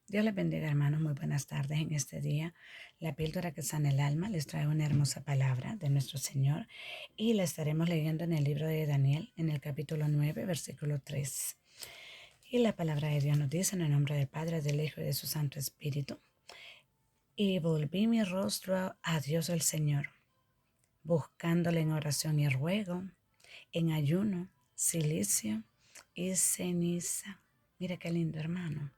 Dios les bendiga, hermanos. Muy buenas tardes en este día. La píldora que sana el alma les trae una hermosa palabra de nuestro Señor y la estaremos leyendo en el libro de Daniel, en el capítulo 9, versículo 3. Y la palabra de Dios nos dice en el nombre del Padre, del Hijo y de su Santo Espíritu. Y volví mi rostro a Dios el Señor, buscándole en oración y ruego, en ayuno, silicio y ceniza. Mira qué lindo, hermano.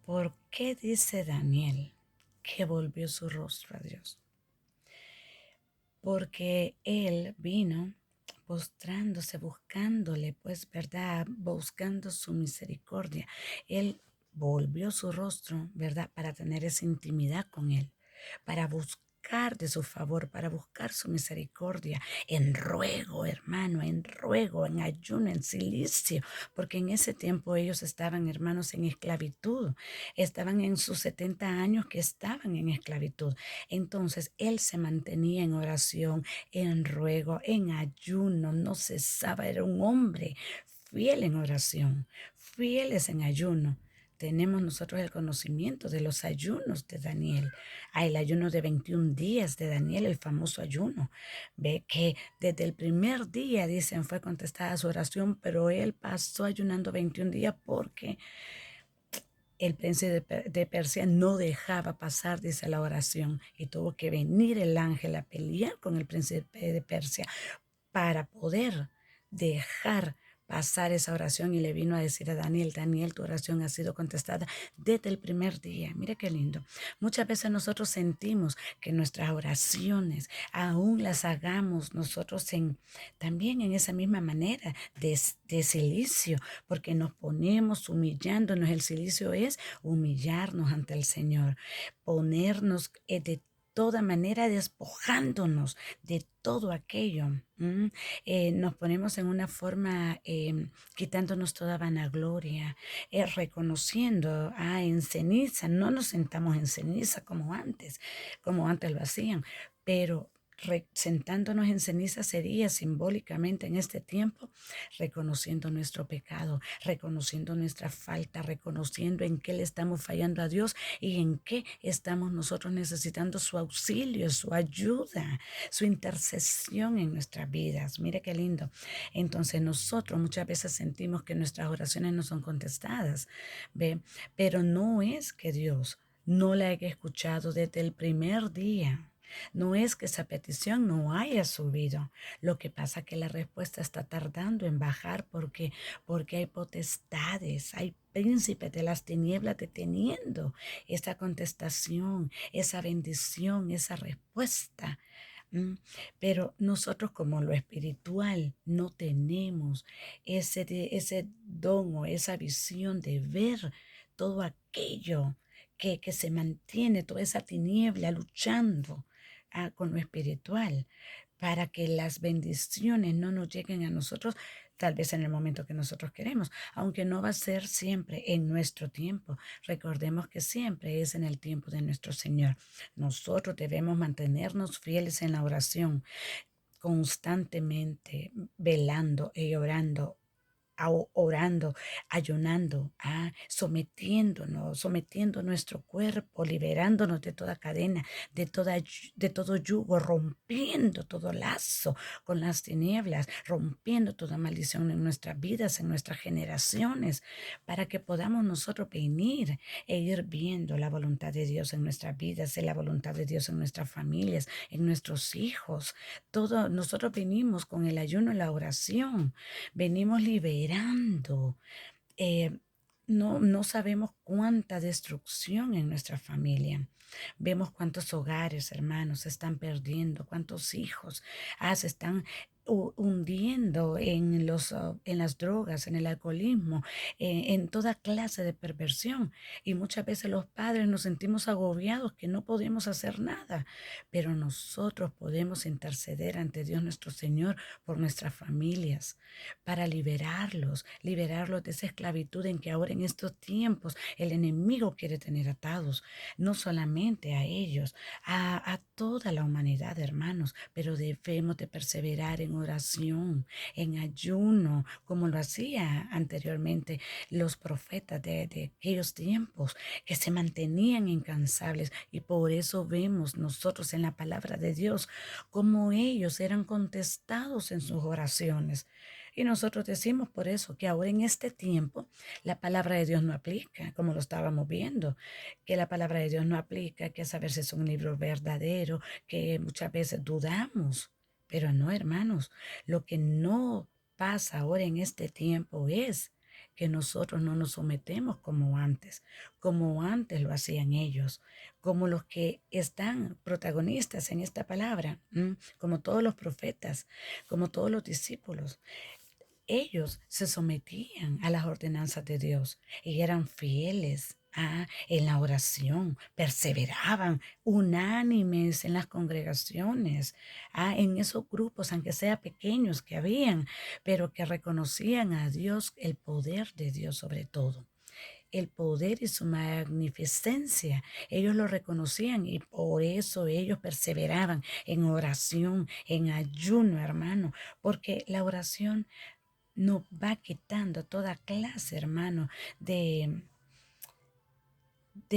¿Por qué dice Daniel que volvió su rostro a Dios? Porque él vino postrándose, buscándole, pues, ¿verdad? Buscando su misericordia. Él volvió su rostro, ¿verdad? Para tener esa intimidad con él, para buscar de su favor, para buscar su misericordia, en ruego, hermano, en ruego, en ayuno, en silicio, porque en ese tiempo ellos estaban, hermanos, en esclavitud, estaban en sus 70 años que estaban en esclavitud. Entonces él se mantenía en oración, en ruego, en ayuno, no cesaba, era un hombre fiel en oración, fieles en ayuno. Tenemos nosotros el conocimiento de los ayunos de Daniel. El ayuno de 21 días de Daniel, el famoso ayuno. Ve que desde el primer día, dicen, fue contestada su oración, pero él pasó ayunando 21 días porque el príncipe de Persia no dejaba pasar, dice la oración, y tuvo que venir el ángel a pelear con el príncipe de Persia para poder dejar pasar esa oración, y le vino a decir a Daniel: Daniel, tu oración ha sido contestada desde el primer día. Mire qué lindo. Muchas veces nosotros sentimos que nuestras oraciones aún las hagamos nosotros también en esa misma manera de silicio, porque nos ponemos humillándonos. El silicio es humillarnos ante el Señor, ponernos de toda manera, despojándonos de todo aquello. Nos ponemos en una forma, quitándonos toda vanagloria, reconociendo, en ceniza. No nos sentamos en ceniza como antes lo hacían, pero sentándonos en ceniza sería simbólicamente en este tiempo reconociendo nuestro pecado, reconociendo nuestra falta, reconociendo en qué le estamos fallando a Dios y en qué estamos nosotros necesitando su auxilio, su ayuda, su intercesión en nuestras vidas. Mire qué lindo. Entonces nosotros muchas veces sentimos que nuestras oraciones no son contestadas, ¿ve? Pero no es que Dios no la haya escuchado desde el primer día. No es que esa petición no haya subido. Lo que pasa es que la respuesta está tardando en bajar porque hay potestades, hay príncipes de las tinieblas deteniendo esa contestación, esa bendición, esa respuesta. Mm, Pero nosotros, como lo espiritual no tenemos ese don o esa visión de ver todo aquello que se mantiene, toda esa tiniebla luchando, con lo espiritual, para que las bendiciones no nos lleguen a nosotros, tal vez en el momento que nosotros queremos, aunque no va a ser siempre en nuestro tiempo. Recordemos que siempre es en el tiempo de nuestro Señor. Nosotros debemos mantenernos fieles en la oración, constantemente velando y orando, orando, ayunando, sometiendo nuestro cuerpo, liberándonos de toda cadena, de todo yugo, rompiendo todo lazo con las tinieblas, rompiendo toda maldición en nuestras vidas, en nuestras generaciones, para que podamos nosotros venir e ir viendo la voluntad de Dios en nuestras vidas, la voluntad de Dios en nuestras familias, en nuestros hijos. Todo, nosotros venimos con el ayuno y la oración, venimos liberando. eh, no sabemos cuánta destrucción en nuestra familia. Vemos cuántos hogares, hermanos, se están perdiendo, cuántos hijos se están hundiendo en las drogas, en el alcoholismo, en toda clase de perversión. Y muchas veces los padres nos sentimos agobiados que no podemos hacer nada, pero nosotros podemos interceder ante Dios nuestro Señor por nuestras familias, para liberarlos de esa esclavitud en que ahora en estos tiempos el enemigo quiere tener atados, no solamente a ellos, a toda la humanidad, hermanos, pero debemos de perseverar en en oración, en ayuno, como lo hacía anteriormente los profetas de aquellos tiempos, que se mantenían incansables. Y por eso vemos nosotros en la palabra de Dios cómo ellos eran contestados en sus oraciones. Y nosotros decimos por eso que ahora en este tiempo la palabra de Dios no aplica, como lo estábamos viendo, que la palabra de Dios no aplica, que a saber si es un libro verdadero, que muchas veces dudamos. Pero no, hermanos, lo que no pasa ahora en este tiempo es que nosotros no nos sometemos como antes lo hacían ellos, como los que están protagonistas en esta palabra, como todos los profetas, como todos los discípulos. Ellos se sometían a las ordenanzas de Dios y eran fieles en la oración, perseveraban unánimes en las congregaciones, en esos grupos, aunque sea pequeños que habían, pero que reconocían a Dios, el poder de Dios sobre todo. El poder y su magnificencia, ellos lo reconocían y por eso ellos perseveraban en oración, en ayuno, hermano, porque la oración nos va quitando toda clase, hermano, de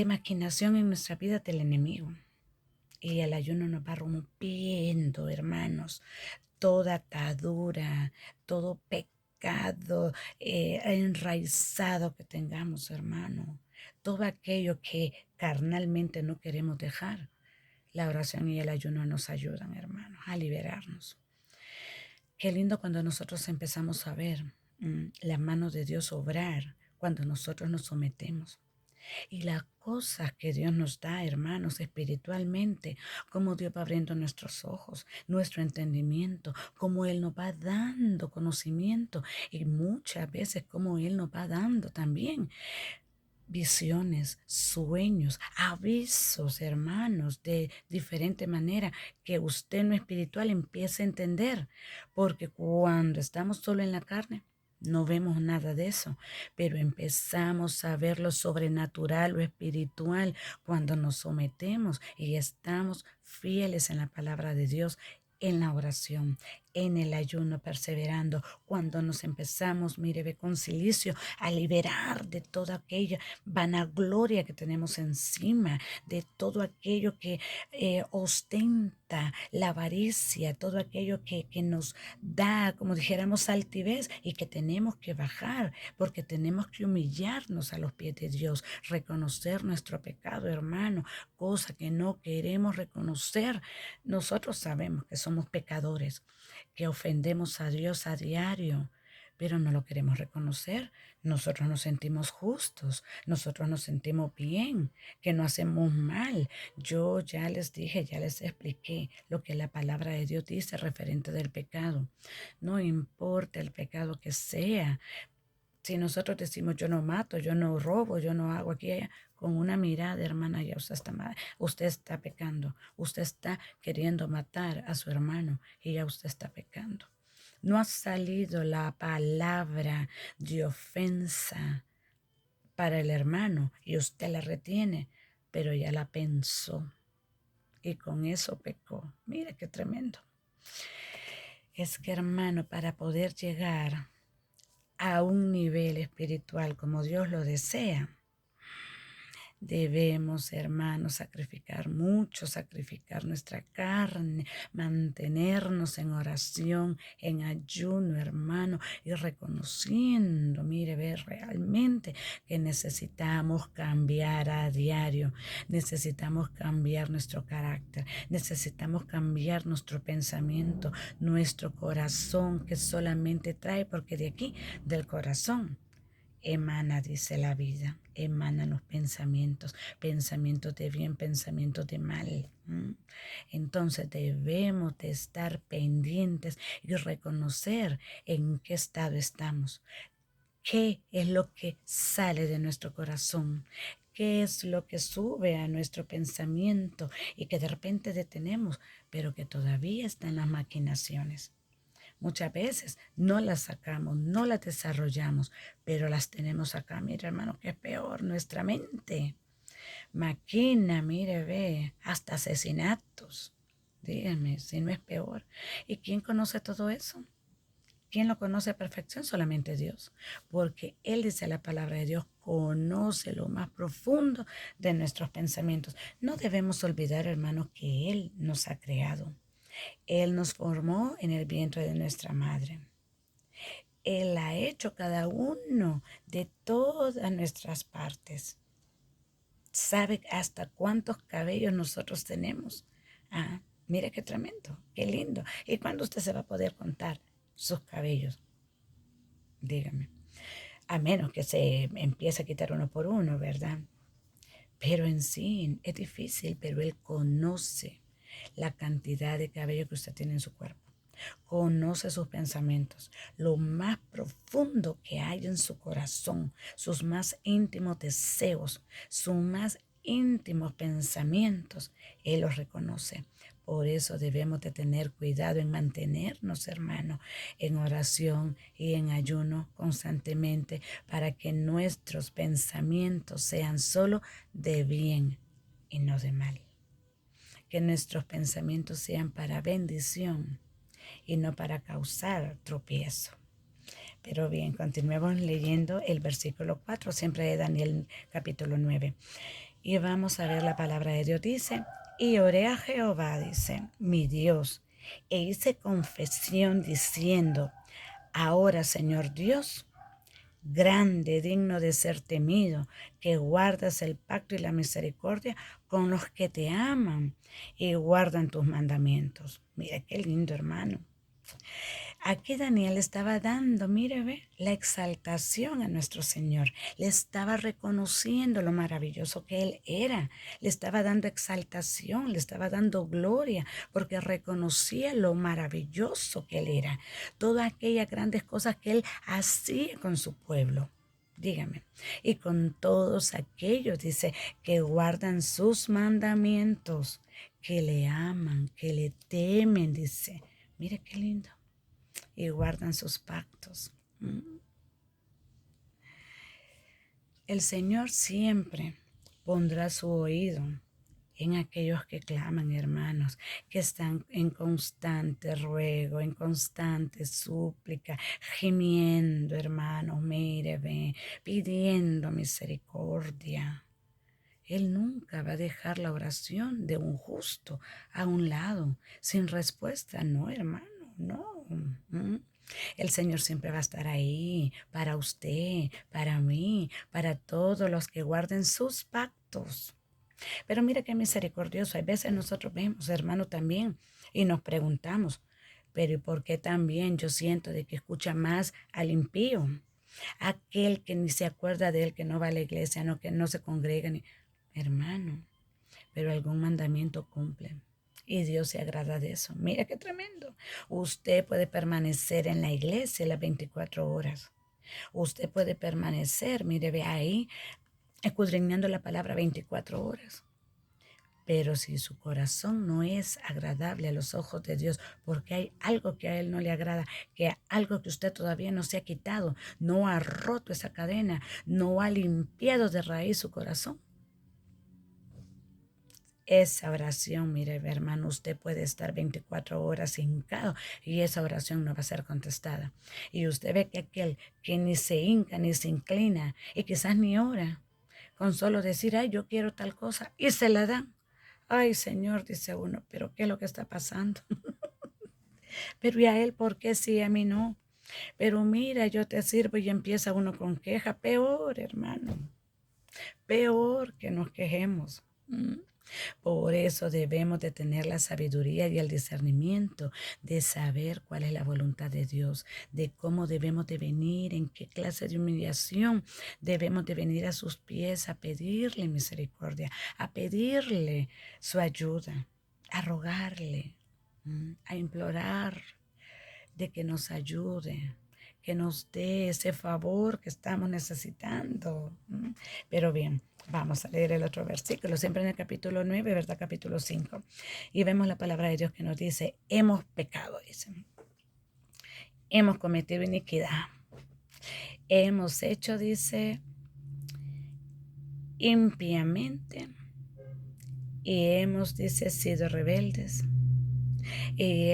maquinación en nuestra vida del enemigo. Y el ayuno nos va rompiendo, hermanos, toda atadura, todo pecado enraizado que tengamos, hermano. Todo aquello que carnalmente no queremos dejar. La oración y el ayuno nos ayudan, hermanos, a liberarnos. Qué lindo cuando nosotros empezamos a ver la mano de Dios obrar, cuando nosotros nos sometemos. Y las cosas que Dios nos da, hermanos, espiritualmente, como Dios va abriendo nuestros ojos, nuestro entendimiento, como Él nos va dando conocimiento y muchas veces como Él nos va dando también visiones, sueños, avisos, hermanos, de diferente manera que usted en lo espiritual empiece a entender. Porque cuando estamos solo en la carne, no vemos nada de eso, pero empezamos a ver lo sobrenatural, lo espiritual, cuando nos sometemos y estamos fieles en la palabra de Dios, en la oración, en el ayuno, perseverando, cuando nos empezamos, mire, ve con silicio, a liberar de toda aquella vanagloria que tenemos encima, de todo aquello que ostenta la avaricia, todo aquello que nos da, como dijéramos, altivez y que tenemos que bajar, porque tenemos que humillarnos a los pies de Dios, reconocer nuestro pecado, hermano, cosa que no queremos reconocer. Nosotros sabemos que somos pecadores, que ofendemos a Dios a diario, pero no lo queremos reconocer. Nosotros nos sentimos justos, nosotros nos sentimos bien, que no hacemos mal. Yo ya les dije, ya les expliqué lo que la palabra de Dios dice referente del pecado. No importa el pecado que sea. Si nosotros decimos yo no mato, yo no robo, yo no hago aquí y allá, con una mirada, hermana, ya usted está pecando, usted está queriendo matar a su hermano y ya usted está pecando. No ha salido la palabra de ofensa para el hermano y usted la retiene, pero ya la pensó y con eso pecó. Mire qué tremendo. Es que, hermano, para poder llegar a un nivel espiritual como Dios lo desea, debemos, hermanos, sacrificar mucho, sacrificar nuestra carne, mantenernos en oración, en ayuno, hermano, y reconociendo, mire, ver realmente que necesitamos cambiar a diario, necesitamos cambiar nuestro carácter, necesitamos cambiar nuestro pensamiento, nuestro corazón que solamente trae, porque de aquí, del corazón, emana, dice la vida, emanan los pensamientos, pensamientos de bien, pensamientos de mal. Entonces debemos de estar pendientes y reconocer en qué estado estamos. ¿Qué es lo que sale de nuestro corazón? ¿Qué es lo que sube a nuestro pensamiento y que de repente detenemos, pero que todavía está en las maquinaciones? Muchas veces no las sacamos, no las desarrollamos, pero las tenemos acá. Mira, hermano, qué peor, nuestra mente maquina, mire, ve, hasta asesinatos. Dígame si no es peor. ¿Y quién conoce todo eso? ¿Quién lo conoce a perfección? Solamente Dios. Porque Él dice la palabra de Dios, conoce lo más profundo de nuestros pensamientos. No debemos olvidar, hermanos, que Él nos ha creado. Él nos formó en el vientre de nuestra madre. Él ha hecho cada uno de todas nuestras partes. Sabe hasta cuántos cabellos nosotros tenemos. Ah, mire qué tremendo, qué lindo. ¿Y cuándo usted se va a poder contar sus cabellos? Dígame. A menos que se empiece a quitar uno por uno, ¿verdad? Pero en sí es difícil, pero Él conoce la cantidad de cabello que usted tiene en su cuerpo. Conoce sus pensamientos, lo más profundo que hay en su corazón, sus más íntimos deseos, sus más íntimos pensamientos. Él los reconoce. Por eso debemos de tener cuidado en mantenernos, hermanos, en oración y en ayuno constantemente para que nuestros pensamientos sean solo de bien y no de mal. Que nuestros pensamientos sean para bendición y no para causar tropiezo. Pero bien, continuemos leyendo el versículo 4, siempre de Daniel capítulo 9. Y vamos a ver la palabra de Dios. Dice, y oré a Jehová, dice, mi Dios, e hice confesión diciendo, ahora, Señor Dios, grande, digno de ser temido, que guardas el pacto y la misericordia con los que te aman y guardan tus mandamientos. Mira qué lindo, hermano. Aquí Daniel estaba dando, mire, ve, la exaltación a nuestro Señor. Le estaba reconociendo lo maravilloso que Él era. Le estaba dando exaltación, le estaba dando gloria, porque reconocía lo maravilloso que Él era. Todas aquellas grandes cosas que Él hacía con su pueblo. Dígame. Y con todos aquellos, dice, que guardan sus mandamientos, que le aman, que le temen, dice. Mire qué lindo y guardan sus pactos. El Señor siempre pondrá su oído en aquellos que claman, hermanos, que están en constante ruego, en constante súplica, gimiendo, hermanos, mire, ve, pidiendo misericordia. Él nunca va a dejar la oración de un justo a un lado, sin respuesta. No, hermano, no. El Señor siempre va a estar ahí para usted, para mí, para todos los que guarden sus pactos. Pero mira qué misericordioso. Hay veces nosotros vemos, hermano, también, y nos preguntamos, pero ¿y por qué también yo siento de que escucha más al impío? Aquel que ni se acuerda de él, que no va a la iglesia, no, que no se congrega, ni... Hermano, pero algún mandamiento cumple. Y Dios se agrada de eso. Mira qué tremendo. Usted puede permanecer en la iglesia las 24 horas. Usted puede permanecer, mire, ve ahí, escudriñando la palabra 24 horas. Pero si su corazón no es agradable a los ojos de Dios, porque hay algo que a Él no le agrada, que algo que usted todavía no se ha quitado, no ha roto esa cadena, no ha limpiado de raíz su corazón, esa oración, mire, hermano, usted puede estar 24 horas hincado y esa oración no va a ser contestada. Y usted ve que aquel que ni se hinca ni se inclina y quizás ni ora, con solo decir, ay, yo quiero tal cosa, y se la dan. Ay, Señor, dice uno, pero ¿qué es lo que está pasando? Pero ¿y a él por qué sí, a mí no? Pero mira, yo te sirvo y empieza uno con queja. Peor, hermano, peor que nos quejemos. Por eso debemos de tener la sabiduría y el discernimiento de saber cuál es la voluntad de Dios, de cómo debemos de venir, en qué clase de humillación debemos de venir a sus pies a pedirle misericordia, a pedirle su ayuda, a rogarle, a implorar de que nos ayude, que nos dé ese favor que estamos necesitando. Pero bien, vamos a leer el otro versículo, siempre en el capítulo 9, ¿verdad? Capítulo 5. Y vemos la palabra de Dios que nos dice, hemos pecado, dice. Hemos cometido iniquidad. Hemos hecho, dice, impiamente. Y hemos, dice, sido rebeldes. Y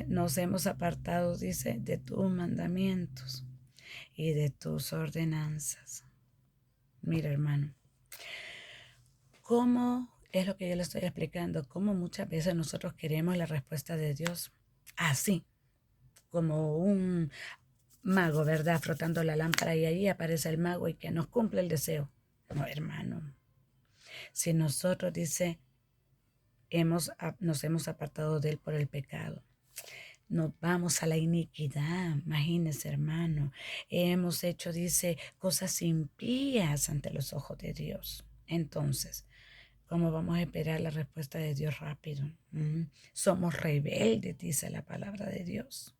nos hemos apartado, dice, de tus mandamientos y de tus ordenanzas. Mira, hermano, cómo es lo que yo le estoy explicando, cómo muchas veces nosotros queremos la respuesta de Dios así, como un mago, ¿verdad? Frotando la lámpara y ahí aparece el mago y que nos cumple el deseo. No, hermano. Si nosotros, dice, nos hemos apartado de él por el pecado, nos vamos a la iniquidad, imagínese, hermano. Hemos hecho, dice, cosas impías ante los ojos de Dios. Entonces, ¿cómo vamos a esperar la respuesta de Dios rápido? Somos rebeldes, dice la palabra de Dios.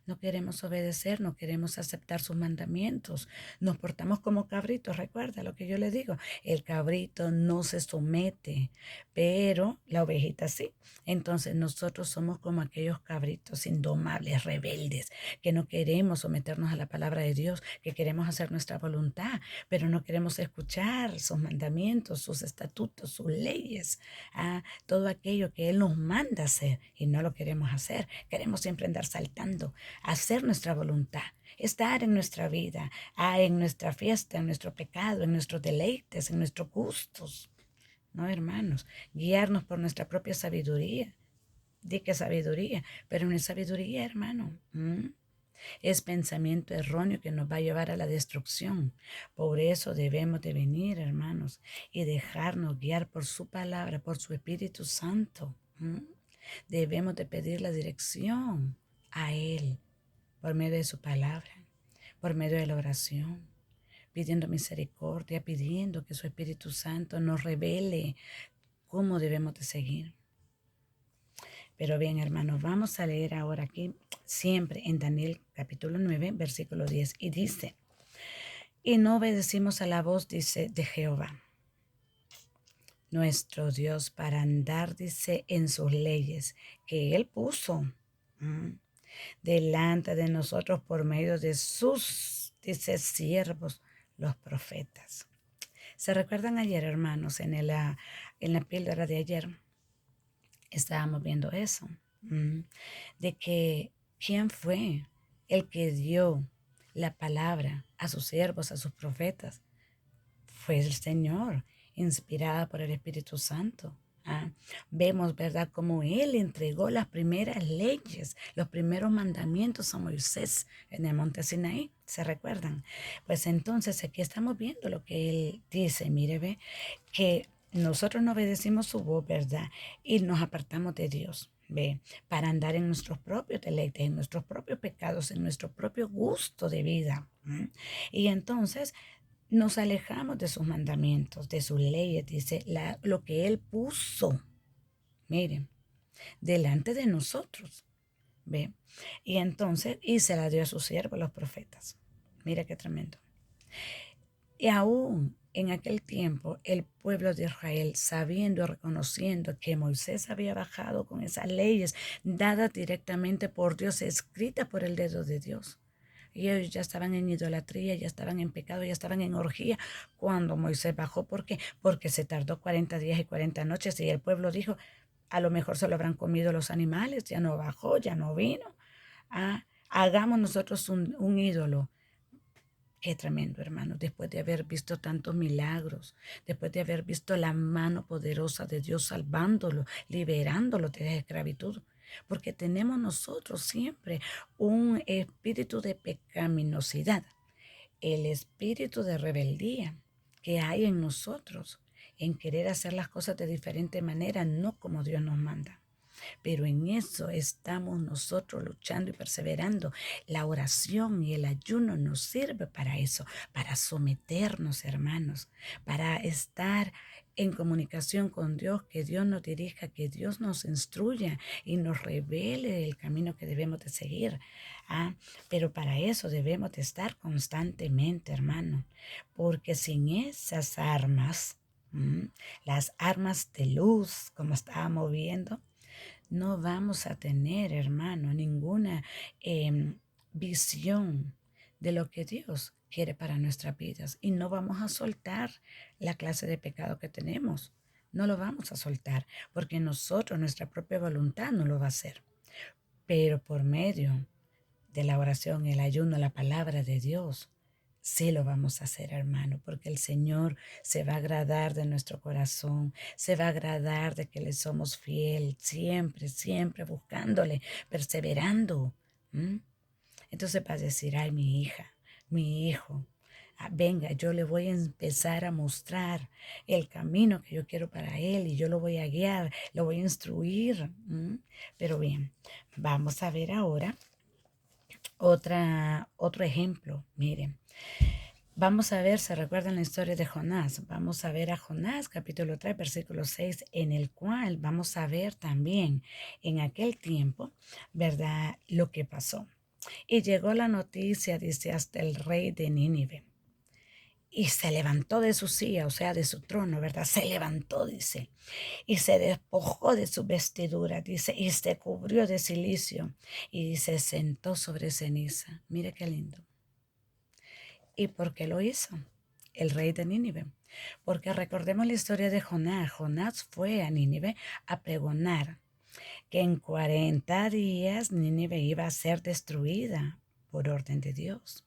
No queremos obedecer, no queremos aceptar sus mandamientos. Nos portamos como cabritos, recuerda lo que yo le digo. El cabrito no se somete, pero la ovejita sí. Entonces nosotros somos como aquellos cabritos indomables, rebeldes, que no queremos someternos a la palabra de Dios, que queremos hacer nuestra voluntad, pero no queremos escuchar sus mandamientos, sus estatutos, sus leyes, todo aquello que Él nos manda hacer y no lo queremos hacer. Queremos siempre andar saltando, hacer nuestra voluntad, estar en nuestra vida, en nuestra fiesta, en nuestro pecado, en nuestros deleites, en nuestros gustos. No, hermanos, guiarnos por nuestra propia sabiduría. Di que sabiduría, pero no es sabiduría, hermano. Es pensamiento erróneo que nos va a llevar a la destrucción. Por eso debemos de venir, hermanos, y dejarnos guiar por su palabra, por su Espíritu Santo. Debemos de pedir la dirección a Él por medio de su palabra, por medio de la oración, pidiendo misericordia, pidiendo que su Espíritu Santo nos revele cómo debemos de seguir. Pero bien, hermanos, vamos a leer ahora aquí, siempre en Daniel capítulo 9, versículo 10, y dice, y no obedecimos a la voz, dice, de Jehová, nuestro Dios, para andar, dice, en sus leyes que Él puso delante de nosotros por medio de sus, dice, siervos, los profetas. ¿Se recuerdan ayer, hermanos, en la píldora de ayer? Estábamos viendo eso, de que quién fue el que dio la palabra a sus siervos, a sus profetas. Fue el Señor, inspirada por el Espíritu Santo. Vemos, ¿verdad?, cómo Él entregó las primeras leyes, los primeros mandamientos a Moisés en el monte Sinaí. ¿Se recuerdan? Pues entonces aquí estamos viendo lo que Él dice. Mire, ve, que nosotros no obedecimos su voz, ¿verdad? Y nos apartamos de Dios, ¿ve? Para andar en nuestros propios deleites, en nuestros propios pecados, en nuestro propio gusto de vida. Y entonces nos alejamos de sus mandamientos, de sus leyes, dice lo que Él puso, miren, delante de nosotros, ¿ve? Y entonces, y se la dio a sus siervos, los profetas. Mira qué tremendo. Y aún en aquel tiempo, el pueblo de Israel, sabiendo y reconociendo que Moisés había bajado con esas leyes dadas directamente por Dios, escritas por el dedo de Dios, y ellos ya estaban en idolatría, ya estaban en pecado, ya estaban en orgía cuando Moisés bajó. ¿Por qué? Porque se tardó 40 días y 40 noches y el pueblo dijo, a lo mejor se lo habrán comido los animales, ya no bajó, ya no vino. Hagamos nosotros un ídolo. Qué tremendo, hermano, después de haber visto tantos milagros, después de haber visto la mano poderosa de Dios salvándolo, liberándolo de la esclavitud. Porque tenemos nosotros siempre un espíritu de pecaminosidad, el espíritu de rebeldía que hay en nosotros, en querer hacer las cosas de diferente manera, no como Dios nos manda. Pero en eso estamos nosotros luchando y perseverando. La oración y el ayuno nos sirve para eso, para someternos, hermanos, para estar en comunicación con Dios, que Dios nos dirija, que Dios nos instruya y nos revele el camino que debemos de seguir. Pero para eso debemos de estar constantemente, hermano, porque sin esas armas, las armas de luz, como estábamos viendo, no vamos a tener, hermano, ninguna visión de lo que Dios quiere para nuestras vidas y no vamos a soltar la clase de pecado que tenemos. no lo vamos a soltar, porque nosotros, nuestra propia voluntad no lo va a hacer. Pero por medio de la oración, el ayuno, la palabra de Dios, sí lo vamos a hacer, hermano, porque el Señor se va a agradar de nuestro corazón, se va a agradar de que le somos fiel, siempre, siempre buscándole, perseverando. ¿Mm? Entonces va a decir, ay, mi hija, mi hijo, venga, yo le voy a empezar a mostrar el camino que yo quiero para él y yo lo voy a guiar, lo voy a instruir. Pero bien, vamos a ver ahora otro ejemplo. Miren, vamos a ver, se recuerdan la historia de Jonás. Vamos a ver a Jonás, capítulo 3, versículo 6, en el cual vamos a ver también en aquel tiempo, ¿verdad? Lo que pasó. Y llegó la noticia, dice, hasta el rey de Nínive. Y se levantó de su silla, o sea, de su trono, ¿verdad? Se levantó, dice, y se despojó de su vestidura, dice, y se cubrió de cilicio, y se sentó sobre ceniza. Mire qué lindo. ¿Y por qué lo hizo? El rey de Nínive. Porque recordemos la historia de Jonás. Jonás fue a Nínive a pregonar que en 40 días Nínive iba a ser destruida por orden de Dios.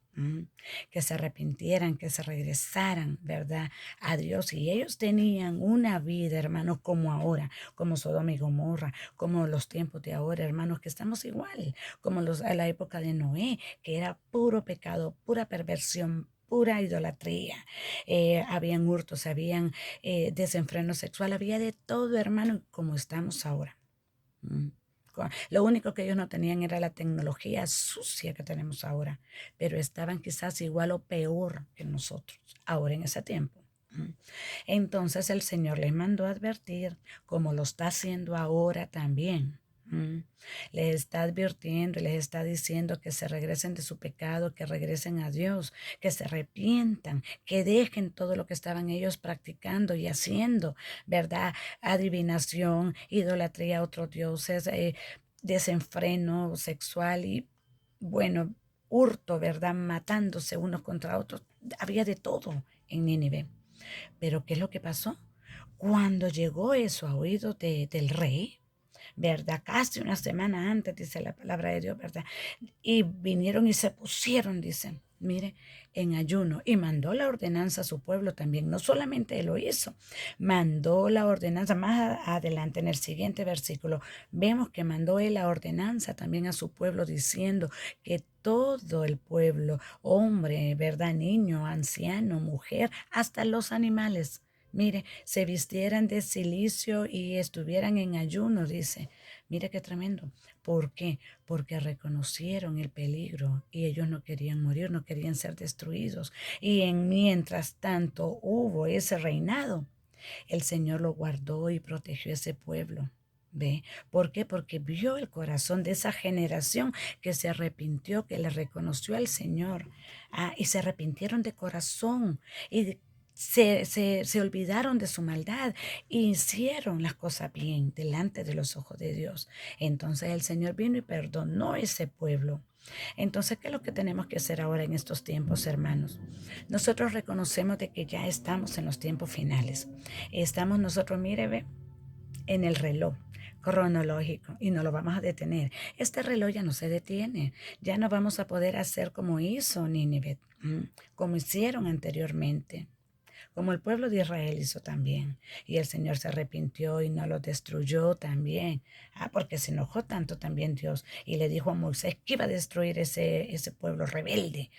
Que se arrepintieran, que se regresaran, ¿verdad? A Dios. Y ellos tenían una vida, hermanos, como ahora, como Sodoma y Gomorra, como los tiempos de ahora, hermanos, que estamos igual, como a la época de Noé, que era puro pecado, pura perversión, pura idolatría. Habían hurtos, habían desenfreno sexual, había de todo, hermano, como estamos ahora. Lo único que ellos no tenían era la tecnología sucia que tenemos ahora, pero estaban quizás igual o peor que nosotros ahora en ese tiempo. Entonces el Señor les mandó a advertir, como lo está haciendo ahora también. Les está advirtiendo y les está diciendo que se regresen de su pecado, que regresen a Dios, que se arrepientan, que dejen todo lo que estaban ellos practicando y haciendo, ¿verdad? Adivinación, idolatría a otros dioses, desenfreno sexual y, bueno, hurto, ¿verdad? Matándose unos contra otros. Había de todo en Nínive. Pero ¿qué es lo que pasó? Cuando llegó eso a oídos del rey, ¿verdad? Casi una semana antes, dice la palabra de Dios, ¿verdad? Y vinieron y se pusieron, dicen, mire, en ayuno. Y mandó la ordenanza a su pueblo también. No solamente él lo hizo, mandó la ordenanza. Más adelante, en el siguiente versículo, vemos que mandó él la ordenanza también a su pueblo diciendo que todo el pueblo, hombre, ¿verdad? Niño, anciano, mujer, hasta los animales, mire, se vistieran de cilicio y estuvieran en ayuno, dice. Mire qué tremendo. ¿Por qué? Porque reconocieron el peligro y ellos no querían morir, no querían ser destruidos. Y mientras tanto hubo ese reinado, el Señor lo guardó y protegió ese pueblo. ¿Ve? ¿Por qué? Porque vio el corazón de esa generación que se arrepintió, que le reconoció al Señor. Y se arrepintieron de corazón y se olvidaron de su maldad e hicieron las cosas bien delante de los ojos de Dios. Entonces el Señor vino y perdonó ese pueblo. Entonces, ¿qué es lo que tenemos que hacer ahora en estos tiempos, hermanos? Nosotros reconocemos de que ya estamos en los tiempos finales. Estamos nosotros, mire, ve, en el reloj cronológico y no lo vamos a detener. Este reloj ya no se detiene. Ya no vamos a poder hacer como hizo Nínive, como hicieron anteriormente, como el pueblo de Israel hizo también. Y el Señor se arrepintió y no lo destruyó también. Porque se enojó tanto también Dios y le dijo a Moisés que iba a destruir ese pueblo rebelde.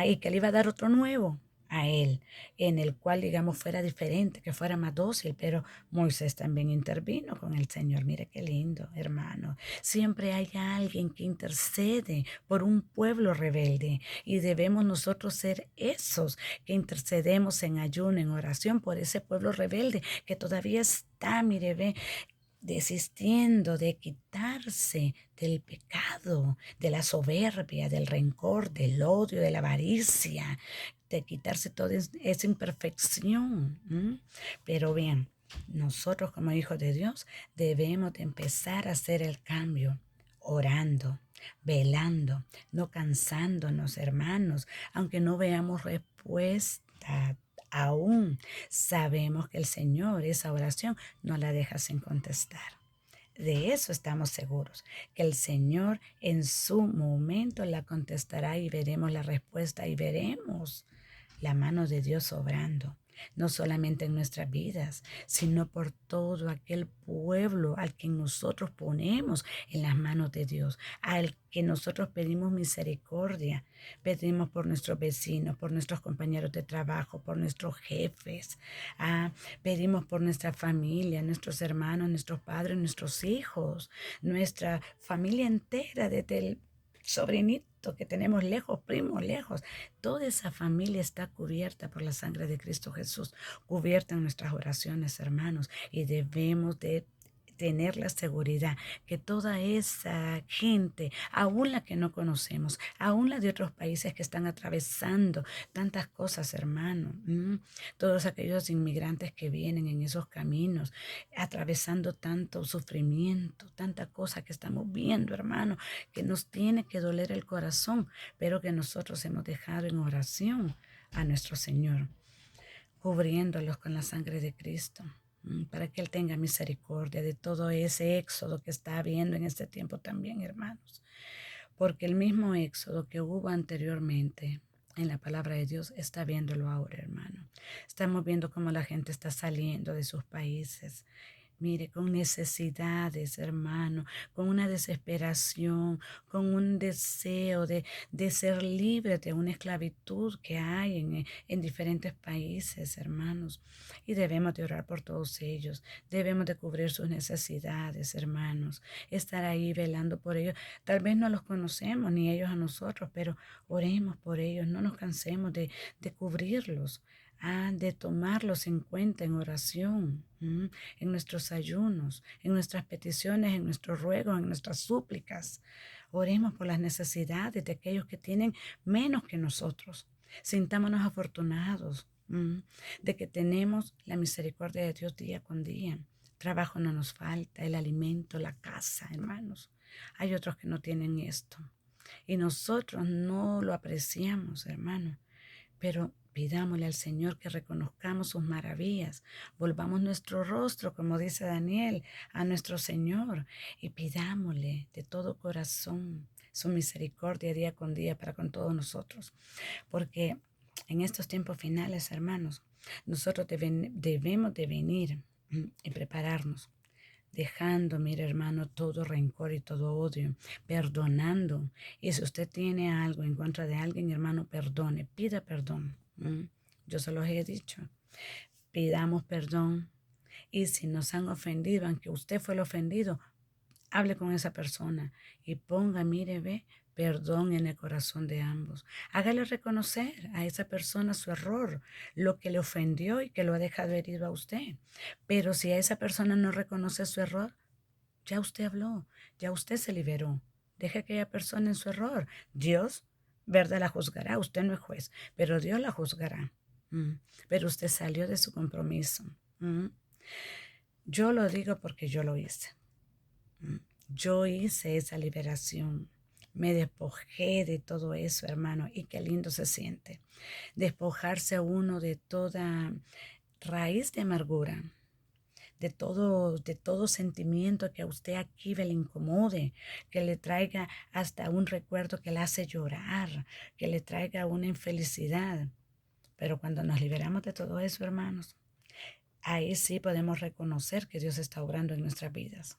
Y que le iba a dar otro nuevo a él, en el cual, digamos, fuera diferente, que fuera más dócil, pero Moisés también intervino con el Señor. Mire qué lindo, hermano. Siempre hay alguien que intercede por un pueblo rebelde y debemos nosotros ser esos que intercedemos en ayuno, en oración por ese pueblo rebelde que todavía está, mire, ve, desistiendo de quitarse del pecado, de la soberbia, del rencor, del odio, de la avaricia, de quitarse toda esa imperfección. Pero bien, nosotros como hijos de Dios debemos de empezar a hacer el cambio, orando, velando, no cansándonos, hermanos, aunque no veamos respuesta aún, Sabemos que el Señor esa oración no la deja sin contestar. De eso estamos seguros, que el Señor en su momento la contestará y veremos la respuesta y veremos la mano de Dios obrando, no solamente en nuestras vidas, sino por todo aquel pueblo al que nosotros ponemos en las manos de Dios, al que nosotros pedimos misericordia, pedimos por nuestros vecinos, por nuestros compañeros de trabajo, por nuestros jefes, pedimos por nuestra familia, nuestros hermanos, nuestros padres, nuestros hijos, nuestra familia entera, desde el sobrinito que tenemos lejos, primo lejos. Toda esa familia está cubierta por la sangre de Cristo Jesús, cubierta en nuestras oraciones, hermanos, y debemos de tener la seguridad que toda esa gente, aún la que no conocemos, aún la de otros países que están atravesando tantas cosas, hermano, todos aquellos inmigrantes que vienen en esos caminos, atravesando tanto sufrimiento, tanta cosa que estamos viendo, hermano, que nos tiene que doler el corazón, pero que nosotros hemos dejado en oración a nuestro Señor, cubriéndolos con la sangre de Cristo, para que Él tenga misericordia de todo ese éxodo que está habiendo en este tiempo también, hermanos. Porque el mismo éxodo que hubo anteriormente en la palabra de Dios está viéndolo ahora, hermano. Estamos viendo cómo la gente está saliendo de sus países. Mire, con necesidades, hermano, con una desesperación, con un deseo de ser libre de una esclavitud que hay en diferentes países, hermanos. Y debemos de orar por todos ellos. Debemos de cubrir sus necesidades, hermanos. Estar ahí velando por ellos. Tal vez no los conocemos, ni ellos a nosotros, pero oremos por ellos. No nos cansemos de cubrirlos. De tomarlos en cuenta en oración, en nuestros ayunos, en nuestras peticiones, en nuestros ruegos, en nuestras súplicas. Oremos por las necesidades de aquellos que tienen menos que nosotros. Sintámonos afortunados, de que tenemos la misericordia de Dios día con día. Trabajo no nos falta, el alimento, la casa, hermanos. Hay otros que no tienen esto y nosotros no lo apreciamos, hermano. Pero pidámosle al Señor que reconozcamos sus maravillas, volvamos nuestro rostro, como dice Daniel, a nuestro Señor y pidámosle de todo corazón su misericordia día con día para con todos nosotros. Porque en estos tiempos finales, hermanos, nosotros debemos de venir y prepararnos, dejando, mire hermano, todo rencor y todo odio, perdonando. Y si usted tiene algo en contra de alguien, hermano, perdone, pida perdón. Yo se los he dicho, pidamos perdón. Y si nos han ofendido, aunque usted fue el ofendido, hable con esa persona y ponga, mire, ve, perdón en el corazón de ambos. Hágale reconocer a esa persona su error, lo que le ofendió y que lo ha dejado herido a usted. Pero si a esa persona no reconoce su error, ya usted habló, ya usted se liberó. Deje a aquella persona en su error. Dios, ¿verdad? La juzgará. Usted no es juez, pero Dios la juzgará. Pero usted salió de su compromiso. Yo lo digo porque yo lo hice. Yo hice esa liberación. Me despojé de todo eso, hermano, y qué lindo se siente. Despojarse uno de toda raíz de amargura, de todo sentimiento que a usted aquí le incomode, que le traiga hasta un recuerdo que le hace llorar, que le traiga una infelicidad. Pero cuando nos liberamos de todo eso, hermanos, ahí sí podemos reconocer que Dios está obrando en nuestras vidas,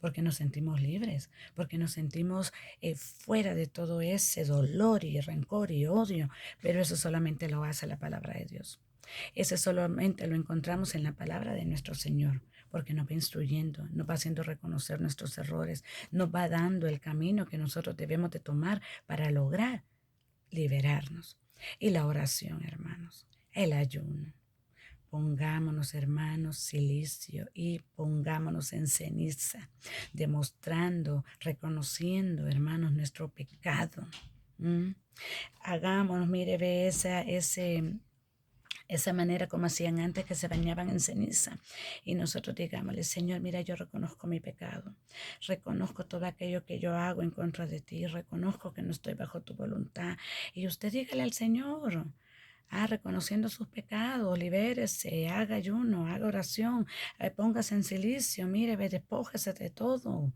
porque nos sentimos libres, porque nos sentimos fuera de todo ese dolor y rencor y odio, pero eso solamente lo hace la palabra de Dios. Ese solamente lo encontramos en la palabra de nuestro Señor, porque nos va instruyendo, nos va haciendo reconocer nuestros errores, nos va dando el camino que nosotros debemos de tomar para lograr liberarnos. Y la oración, hermanos, el ayuno. Pongámonos, hermanos, silicio y pongámonos en ceniza, demostrando, reconociendo, hermanos, nuestro pecado. Hagámonos, mire, ve esa manera como hacían antes, que se bañaban en ceniza. Y nosotros digámosle, Señor, mira, yo reconozco mi pecado. Reconozco todo aquello que yo hago en contra de ti. Reconozco que no estoy bajo tu voluntad. Y usted dígale al Señor, reconociendo sus pecados, libérese, haga ayuno, haga oración, póngase en silicio, mire, despójese de todo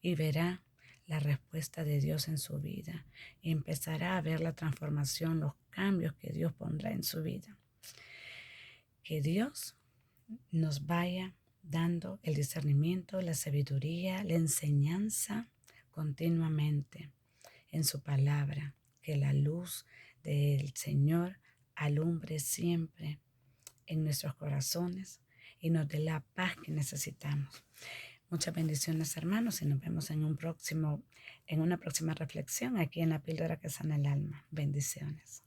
y verá la respuesta de Dios en su vida y empezará a ver la transformación, los cambios que Dios pondrá en su vida. Que Dios nos vaya dando el discernimiento, la sabiduría, la enseñanza continuamente en su palabra. Que la luz del Señor alumbre siempre en nuestros corazones y nos dé la paz que necesitamos. Muchas bendiciones, hermanos, y nos vemos en una próxima reflexión aquí en la píldora que sana el alma. Bendiciones.